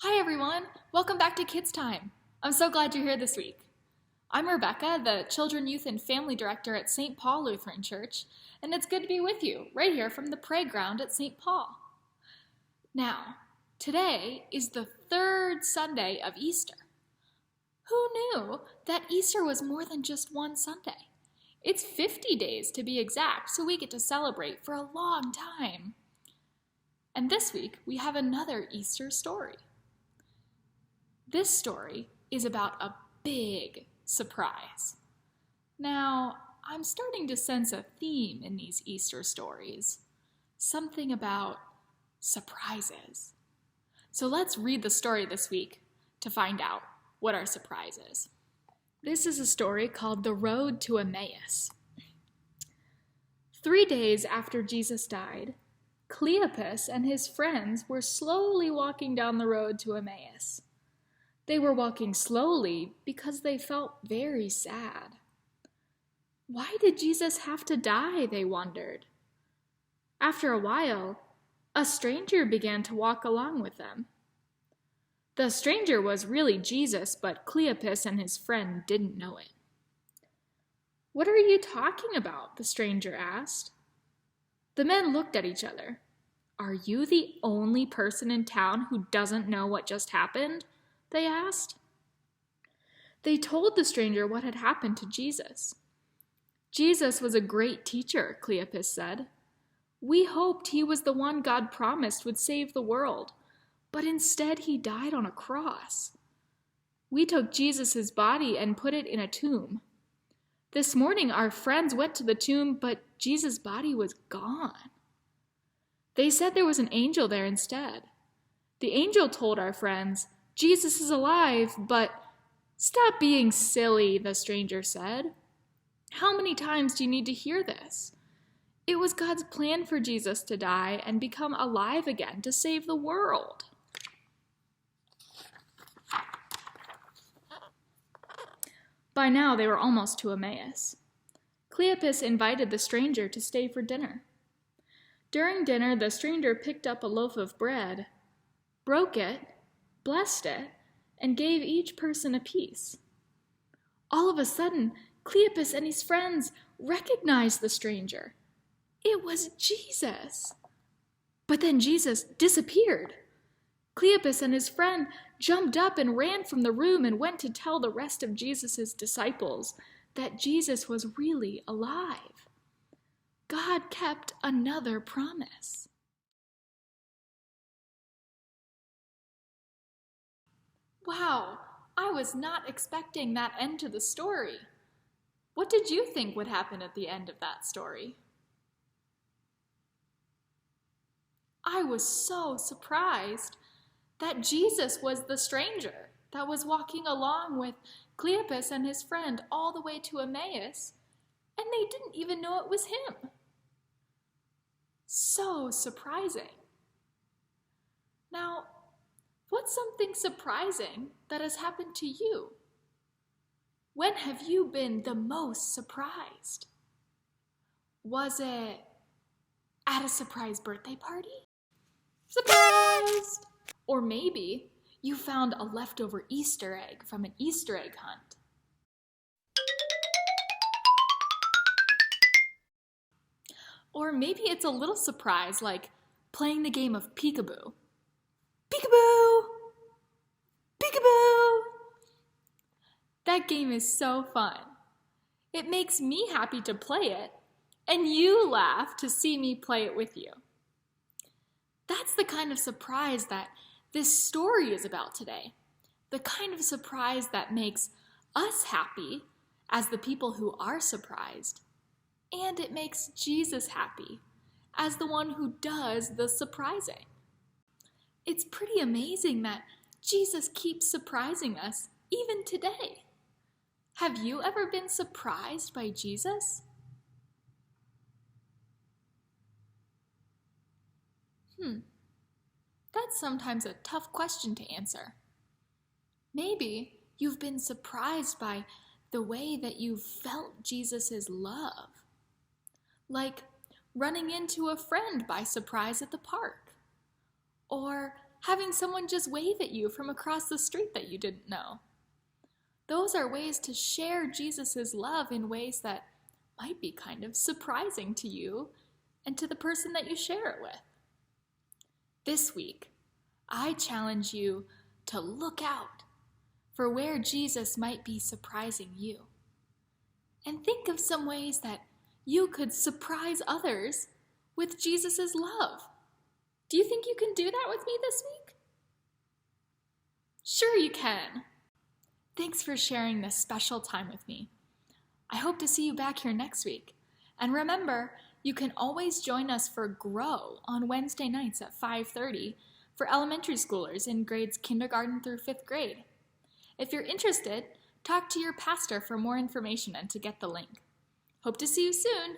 Hi everyone, welcome back to Kids Time. I'm so glad you're here this week. I'm Rebekah, the Children, Youth, and Family Director at St. Paul Lutheran Church, and it's good to be with you right here from the playground at St. Paul. Now, today is the third Sunday of Easter. Who knew that Easter was more than just one Sunday? It's 50 days to be exact, so we get to celebrate for a long time. And this week, we have another Easter story. This story is about a big surprise. Now, I'm starting to sense a theme in these Easter stories. Something about surprises. So let's read the story this week to find out what our surprise is. This is a story called The Road to Emmaus. 3 days after Jesus died, Cleopas and his friends were slowly walking down the road to Emmaus. They were walking slowly because they felt very sad. Why did Jesus have to die, they wondered. After a while, a stranger began to walk along with them. The stranger was really Jesus, but Cleopas and his friend didn't know it. "What are you talking about?" the stranger asked. The men looked at each other. "Are you the only person in town who doesn't know what just happened?" they asked. They told the stranger what had happened to Jesus. "Jesus was a great teacher," Cleopas said. "We hoped he was the one God promised would save the world, but instead he died on a cross. We took Jesus' body and put it in a tomb. This morning our friends went to the tomb, but Jesus' body was gone. They said there was an angel there instead. The angel told our friends, 'Jesus is alive,' but—" "Stop being silly," the stranger said. "How many times do you need to hear this? It was God's plan for Jesus to die and become alive again to save the world." By now they were almost to Emmaus. Cleopas invited the stranger to stay for dinner. During dinner, the stranger picked up a loaf of bread, broke it, blessed it, and gave each person a piece. All of a sudden, Cleopas and his friends recognized the stranger. It was Jesus. But then Jesus disappeared. Cleopas and his friend jumped up and ran from the room and went to tell the rest of Jesus' disciples that Jesus was really alive. God kept another promise. Wow, I was not expecting that end to the story. What did you think would happen at the end of that story? I was so surprised that Jesus was the stranger that was walking along with Cleopas and his friend all the way to Emmaus, and they didn't even know it was him. So surprising. Now, what's something surprising that has happened to you? When have you been the most surprised? Was it at a surprise birthday party? Surprise! Or maybe you found a leftover Easter egg from an Easter egg hunt. Or maybe it's a little surprise like playing the game of peekaboo. Peekaboo! Peekaboo! That game is so fun. It makes me happy to play it, and you laugh to see me play it with you. That's the kind of surprise that this story is about today. The kind of surprise that makes us happy as the people who are surprised, and it makes Jesus happy as the one who does the surprising. It's pretty amazing that Jesus keeps surprising us even today. Have you ever been surprised by Jesus? That's sometimes a tough question to answer. Maybe you've been surprised by the way that you felt Jesus' love. Like running into a friend by surprise at the park. Or having someone just wave at you from across the street that you didn't know. Those are ways to share Jesus' love in ways that might be kind of surprising to you and to the person that you share it with. This week, I challenge you to look out for where Jesus might be surprising you. And think of some ways that you could surprise others with Jesus' love. Do you think you can do that with me this week? Sure you can. Thanks for sharing this special time with me. I hope to see you back here next week. And remember, you can always join us for Grow on Wednesday nights at 5:30 for elementary schoolers in grades kindergarten through 5th grade. If you're interested, talk to your pastor for more information and to get the link. Hope to see you soon!